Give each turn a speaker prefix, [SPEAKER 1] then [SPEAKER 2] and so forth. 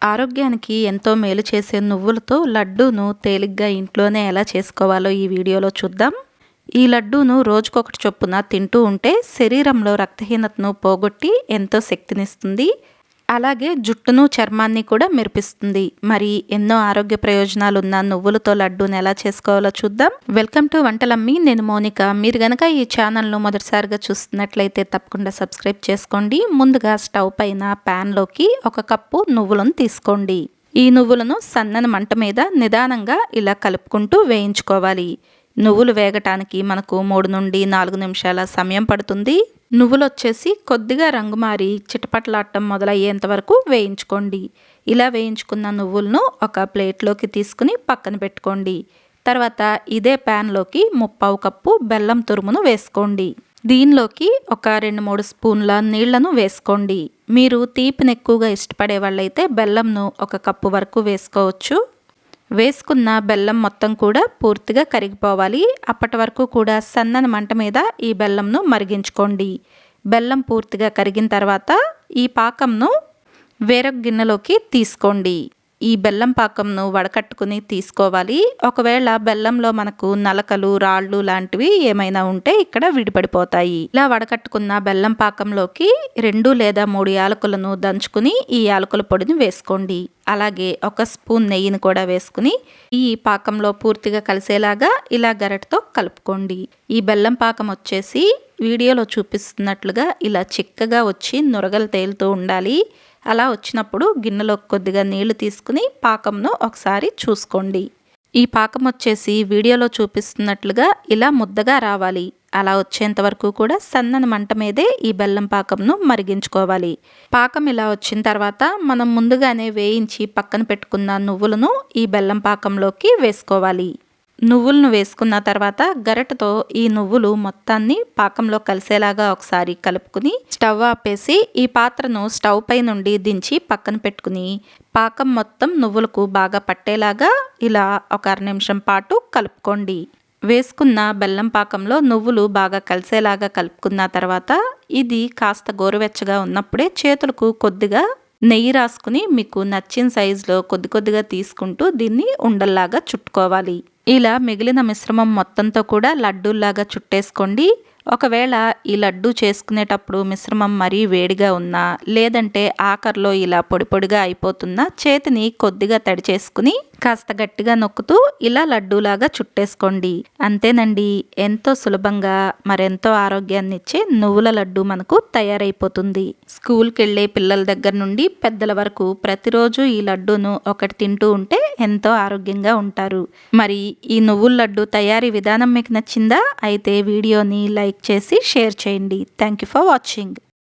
[SPEAKER 1] ఆరోగ్యానికి ఎంతో మేలు చేసే నువ్వులతో లడ్డూను తేలిగ్గా ఇంట్లోనే ఎలా చేసుకోవాలో ఈ వీడియోలో చూద్దాం. ఈ లడ్డూను రోజుకొకటి చొప్పున తింటూ ఉంటే శరీరంలో రక్తహీనతను పోగొట్టి ఎంతో శక్తినిస్తుంది. అలాగే జుట్టును చర్మాన్ని కూడా మెరిపిస్తుంది. మరి ఎన్నో ఆరోగ్య ప్రయోజనాలు ఉన్న నువ్వులతో లడ్డూని ఎలా చేసుకోవాలో చూద్దాం. Welcome to Vantalammi. నేను మోనిక. మీరు గనక ఈ ఛానల్ను మొదటిసారిగా చూస్తున్నట్లయితే తప్పకుండా సబ్స్క్రైబ్ చేసుకోండి. ముందుగా స్టవ్ పైన ప్యాన్లోకి 1 కప్పు నువ్వులను తీసుకోండి. ఈ నువ్వులను సన్నని మంట మీద నిదానంగా ఇలా కలుపుకుంటూ వేయించుకోవాలి. నువ్వులు వేగటానికి మనకు 3 నుండి 4 నిమిషాల సమయం పడుతుంది. నువ్వులు వచ్చేసి కొద్దిగా రంగు మారి చిటపటలాడటం మొదలయ్యేంత వరకు వేయించుకోండి. ఇలా వేయించుకున్న నువ్వులను ఒక ప్లేట్లోకి తీసుకుని పక్కన పెట్టుకోండి. తర్వాత ఇదే ప్యాన్లోకి 1/4 కప్పు బెల్లం తురుమును వేసుకోండి. దీనిలోకి ఒక 2-3 స్పూన్ల నీళ్లను వేసుకోండి. మీరు తీపిని ఎక్కువగా ఇష్టపడే వాళ్ళైతే బెల్లంను 1 కప్పు వరకు వేసుకోవచ్చు. వేసుకున్న బెల్లం మొత్తం కూడా పూర్తిగా కరిగిపోవాలి. అప్పటి వరకు కూడా సన్నని మంట మీద ఈ బెల్లంను మరిగించుకోండి. బెల్లం పూర్తిగా కరిగిన తర్వాత ఈ పాకంను వేరొక గిన్నెలోకి తీసుకోండి. ఈ బెల్లం పాకంను వడకట్టుకుని తీసుకోవాలి. ఒకవేళ బెల్లంలో మనకు నలకలు, రాళ్ళు లాంటివి ఏమైనా ఉంటే ఇక్కడ విడిపడిపోతాయి. ఇలా వడకట్టుకున్న బెల్లం పాకంలోకి 2 లేదా 3 యాలకులను దంచుకుని ఈ యాలకుల పొడిని వేసుకోండి. అలాగే 1 స్పూన్ నెయ్యిని కూడా వేసుకుని ఈ పాకంలో పూర్తిగా కలిసేలాగా ఇలా గరిటెతో కలుపుకోండి. ఈ బెల్లం పాకం వచ్చేసి వీడియోలో చూపిస్తున్నట్లుగా ఇలా చిక్కగా వచ్చి నురగలు తేలుతూ ఉండాలి. అలా వచ్చినప్పుడు గిన్నెలో కొద్దిగా నీళ్లు తీసుకుని పాకంను ఒకసారి చూసుకోండి. ఈ పాకం వచ్చేసి వీడియోలో చూపిస్తున్నట్లుగా ఇలా ముద్దగా రావాలి. అలా వచ్చేంత వరకు కూడా సన్నని మంట మీదే ఈ బెల్లం పాకంను మరిగించుకోవాలి. పాకం ఇలా వచ్చిన తర్వాత మనం ముందుగానే వేయించి పక్కన పెట్టుకున్న నువ్వులను ఈ బెల్లం పాకంలోకి వేసుకోవాలి. నువ్వులను వేసుకున్న తర్వాత గరిటెతో ఈ నువ్వులు మొత్తాన్ని పాకంలో కలిసేలాగా ఒకసారి కలుపుకుని స్టవ్ ఆపేసి ఈ పాత్రను స్టవ్ పై నుండి దించి పక్కన పెట్టుకుని పాకం మొత్తం నువ్వులకు బాగా పట్టేలాగా ఇలా ఒక 1/2 నిమిషం పాటు కలుపుకోండి. వేసుకున్న బెల్లం పాకంలో నువ్వులు బాగా కలిసేలాగా కలుపుకున్న తర్వాత ఇది కాస్త గోరువెచ్చగా ఉన్నప్పుడే చేతులకు కొద్దిగా నెయ్యి రాసుకుని మీకు నచ్చిన సైజులో కొద్దిగా తీసుకుంటూ దీన్ని ఉండల్లాగా చుట్టుకోవాలి. ఇలా మిగిలిన మిశ్రమం మొత్తంతో కూడా లడ్డూల్లాగా చుట్టేసుకోండి. ఒకవేళ ఈ లడ్డు చేసుకునేటప్పుడు మిశ్రమం మరీ వేడిగా ఉన్నా లేదంటే ఆఖర్లో ఇలా పొడి పొడిగా అయిపోతున్నా చేతిని కొద్దిగా తడి చేసుకుని కాస్త గట్టిగా నొక్కుతూ ఇలా లడ్డూలాగా చుట్టేసుకోండి. అంతేనండి, ఎంతో సులభంగా మరెంతో ఆరోగ్యాన్ని ఇచ్చే నువ్వుల లడ్డు మనకు తయారైపోతుంది. స్కూల్కి వెళ్ళే పిల్లల దగ్గర నుండి పెద్దల వరకు ప్రతిరోజు ఈ లడ్డూను ఒకటి తింటూ ఉంటే ఎంతో ఆరోగ్యంగా ఉంటారు. మరి ఈ నువ్వుల లడ్డు తయారీ విధానం మీకు నచ్చిందా? అయితే వీడియోని లైక్ చేసి షేర్ చేయండి. Thank you for watching.